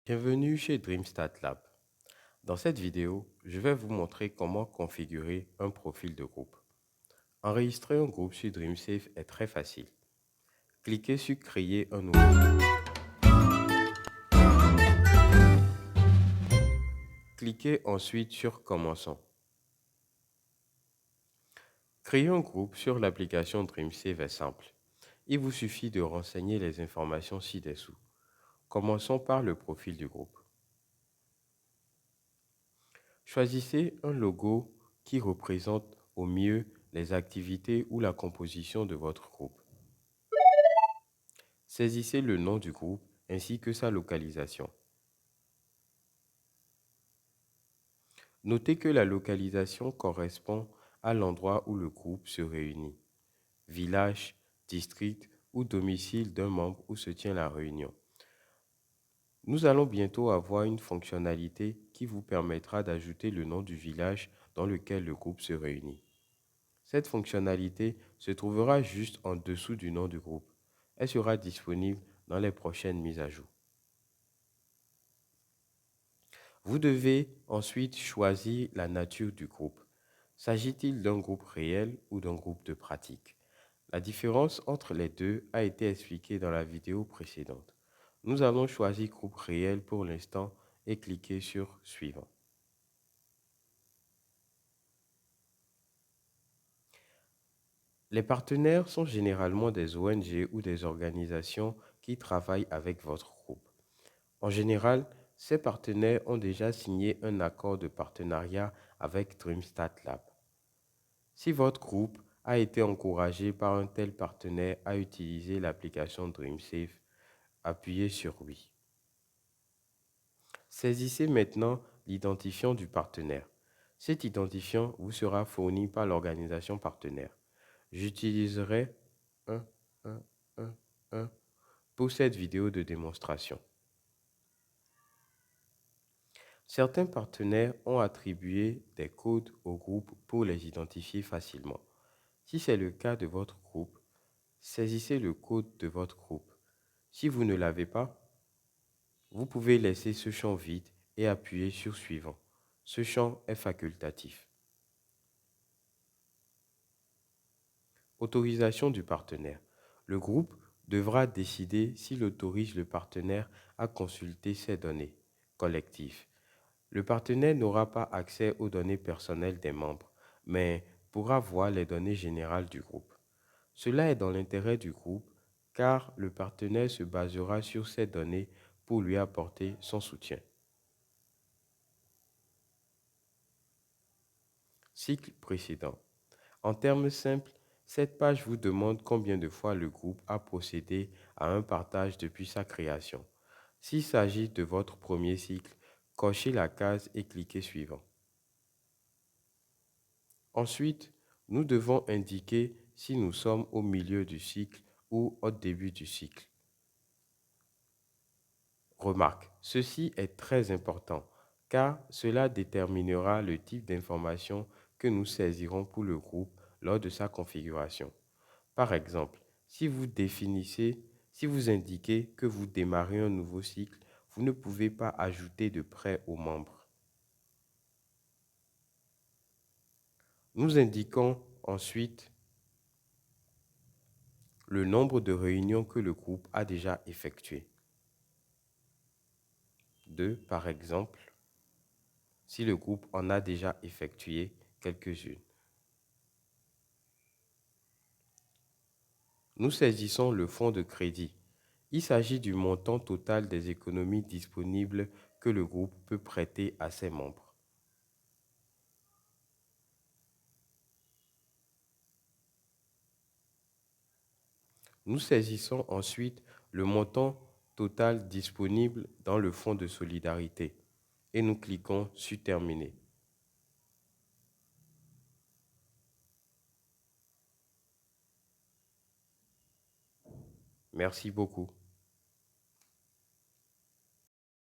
Bienvenue chez Dreamstat Lab. Dans cette vidéo, je vais vous montrer comment configurer un profil de groupe. Enregistrer un groupe sur DreamSafe est très facile. Cliquez sur Créer un nouveau. Cliquez ensuite sur Commençons. Créer un groupe sur l'application DreamSafe est simple. Il vous suffit de renseigner les informations ci-dessous. Commençons par le profil du groupe. Choisissez un logo qui représente au mieux les activités ou la composition de votre groupe. Saisissez le nom du groupe ainsi que sa localisation. Notez que la localisation correspond à l'endroit où le groupe se réunit, village, district ou domicile d'un membre où se tient la réunion. Nous allons bientôt avoir une fonctionnalité qui vous permettra d'ajouter le nom du village dans lequel le groupe se réunit. Cette fonctionnalité se trouvera juste en dessous du nom du groupe. Elle sera disponible dans les prochaines mises à jour. Vous devez ensuite choisir la nature du groupe. S'agit-il d'un groupe réel ou d'un groupe de pratique? La différence entre les deux a été expliquée dans la vidéo précédente. Nous allons choisir groupe réel pour l'instant et cliquer sur Suivant. Les partenaires sont généralement des ONG ou des organisations qui travaillent avec votre groupe. En général, ces partenaires ont déjà signé un accord de partenariat avec Dreamstat Lab. Si votre groupe a été encouragé par un tel partenaire à utiliser l'application DreamSafe, appuyez sur Oui. Saisissez maintenant l'identifiant du partenaire. Cet identifiant vous sera fourni par l'organisation partenaire. J'utiliserai 1, 1, 1, 1 pour cette vidéo de démonstration. Certains partenaires ont attribué des codes au groupe pour les identifier facilement. Si c'est le cas de votre groupe, saisissez le code de votre groupe. Si vous ne l'avez pas, vous pouvez laisser ce champ vide et appuyer sur Suivant. Ce champ est facultatif. Autorisation du partenaire. Le groupe devra décider s'il autorise le partenaire à consulter ses données collectives. Le partenaire n'aura pas accès aux données personnelles des membres, mais pourra voir les données générales du groupe. Cela est dans l'intérêt du groupe car le partenaire se basera sur ces données pour lui apporter son soutien. Cycle précédent. En termes simples, cette page vous demande combien de fois le groupe a procédé à un partage depuis sa création. S'il s'agit de votre premier cycle, cochez la case et cliquez Suivant. Ensuite, nous devons indiquer si nous sommes au milieu du cycle ou au début du cycle. Remarque, ceci est très important car cela déterminera le type d'information que nous saisirons pour le groupe lors de sa configuration. Par exemple, si vous indiquez que vous démarrez un nouveau cycle, vous ne pouvez pas ajouter de prêt aux membres. Nous indiquons ensuite le nombre de réunions que le groupe a déjà effectuées. 2, par exemple, si le groupe en a déjà effectué quelques-unes. Nous saisissons le fonds de crédit. Il s'agit du montant total des économies disponibles que le groupe peut prêter à ses membres. Nous saisissons ensuite le montant total disponible dans le fonds de solidarité et nous cliquons sur Terminer. Merci beaucoup.